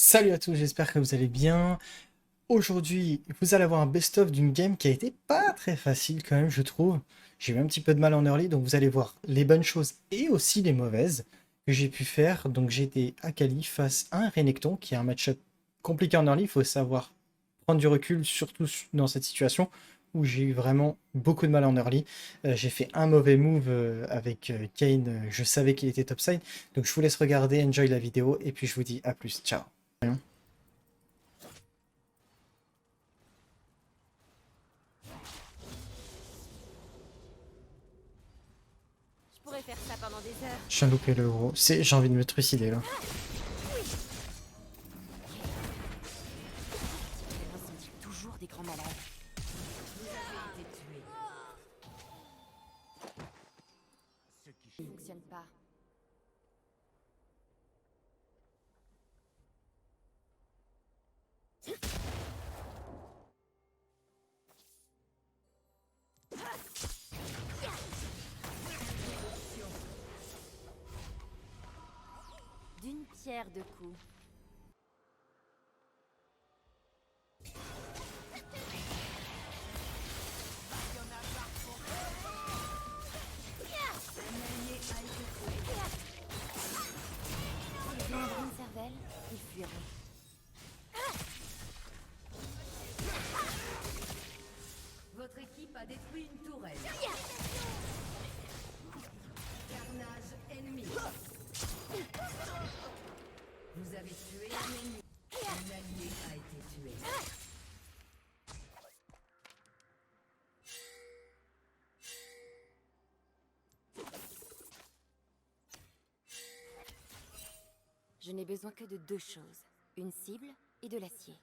Salut à tous, j'espère que vous allez bien. Aujourd'hui, vous allez avoir un best-of d'une game qui a été pas très facile quand même, je trouve. J'ai eu un petit peu de mal en early, donc vous allez voir les bonnes choses et aussi les mauvaises que j'ai pu faire. Donc j'ai été Akali face à un Renekton, qui est un match-up compliqué en early. Il faut savoir prendre du recul, surtout dans cette situation où j'ai eu vraiment beaucoup de mal en early. J'ai fait un mauvais move avec Kayn, je savais qu'il était topside. Donc je vous laisse regarder, enjoy la vidéo, et puis je vous dis à plus, ciao. Je pourrais faire ça pendant des heures. Je viens de louper le gros. J'ai envie de me trucider là. Les sont toujours des grands malades. Ça ne fonctionne pas. D'une pierre deux coups. S'ils ont une cervelle, ils fuiront. Votre équipe a détruit une tourelle. Carnage ennemi. Vous avez tué un ennemi. Un allié a été tué. Je n'ai besoin que de deux choses. Une cible et de l'acier.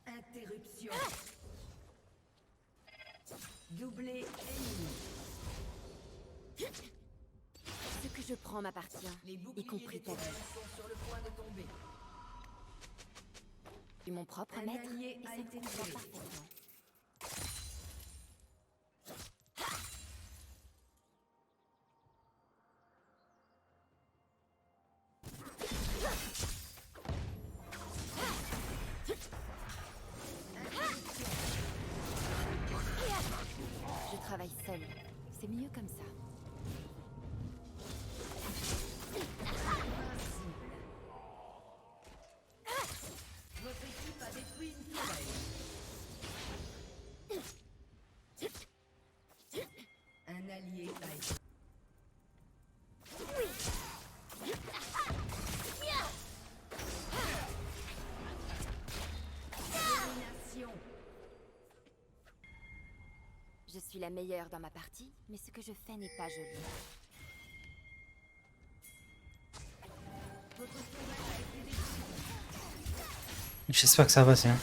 Interruption. Doublé ennemi. Ce que je prends m'appartient, Les y boucliers compris des ta vie. tourelles sont sur le point de tomber. Je suis mon propre Un maître allié et a ça me été convient tué. parfaitement. Je travaille seule. C'est mieux comme ça. Votre équipe a détruit une tourelle. Un allié a été élimination. Je suis la meilleure dans ma partie, mais ce que je fais n'est pas joli. J'espère que ça va, c'est hein.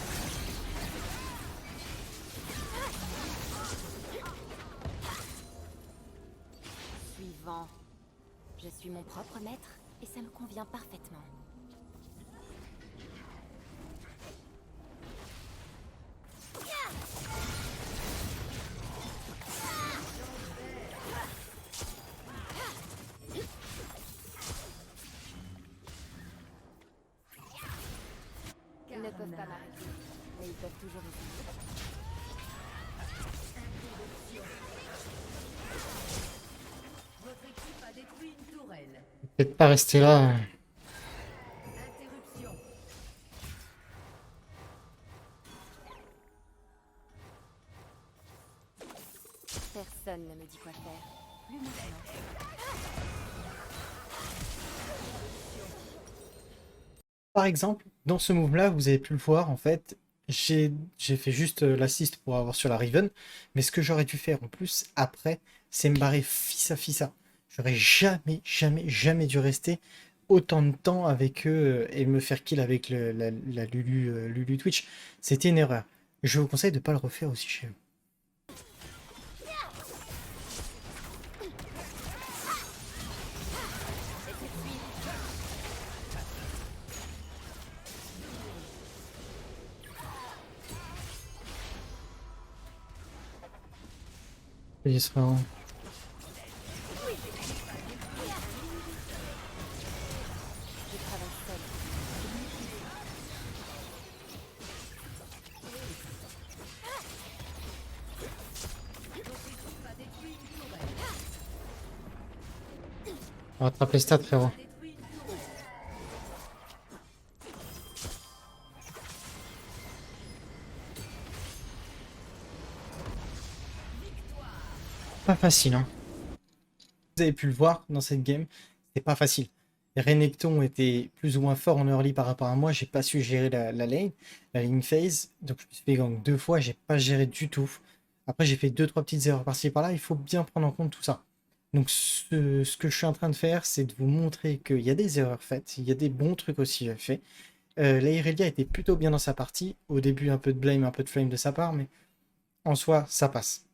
Suivant. Je suis mon propre maître et ça me convient parfaitement. Ils ne peuvent pas m'arrêter, mais ils peuvent toujours essayer. Votre équipe a détruit une tourelle. Peut-être pas rester là. Interruption. Personne ne me dit quoi faire. Plus maintenant. Par exemple, dans ce move-là, vous avez pu le voir, en fait, j'ai fait juste l'assist pour avoir sur la Riven, mais ce que j'aurais dû faire en plus, après, c'est me barrer fissa. J'aurais jamais dû rester autant de temps avec eux et me faire kill avec la Lulu, Lulu Twitch. C'était une erreur. Je vous conseille de ne pas le refaire aussi chez vous. Il sera en- Je travaille seule. On rattrape les stats, frérot. Pas facile, hein. Vous avez pu le voir dans cette game, c'est pas facile. Renekton était plus ou moins fort en early par rapport à moi, j'ai pas su gérer la lane, la lane phase, donc je me suis fait gank 2 fois, j'ai pas géré du tout. Après j'ai fait 2-3 petites erreurs par-ci par-là, il faut bien prendre en compte tout ça. Donc ce que je suis en train de faire, c'est de vous montrer qu'il y a des erreurs faites, il y a des bons trucs aussi faits. La Irelia était plutôt bien dans sa partie, au début un peu de blame, un peu de flame de sa part, mais en soi ça passe.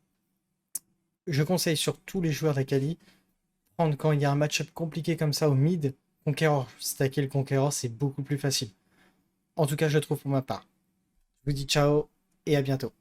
Je conseille sur tous les joueurs d'Akali, prendre quand il y a un match-up compliqué comme ça au mid, Conqueror, stacker le Conqueror, c'est beaucoup plus facile. En tout cas, je trouve pour ma part. Je vous dis ciao et à bientôt.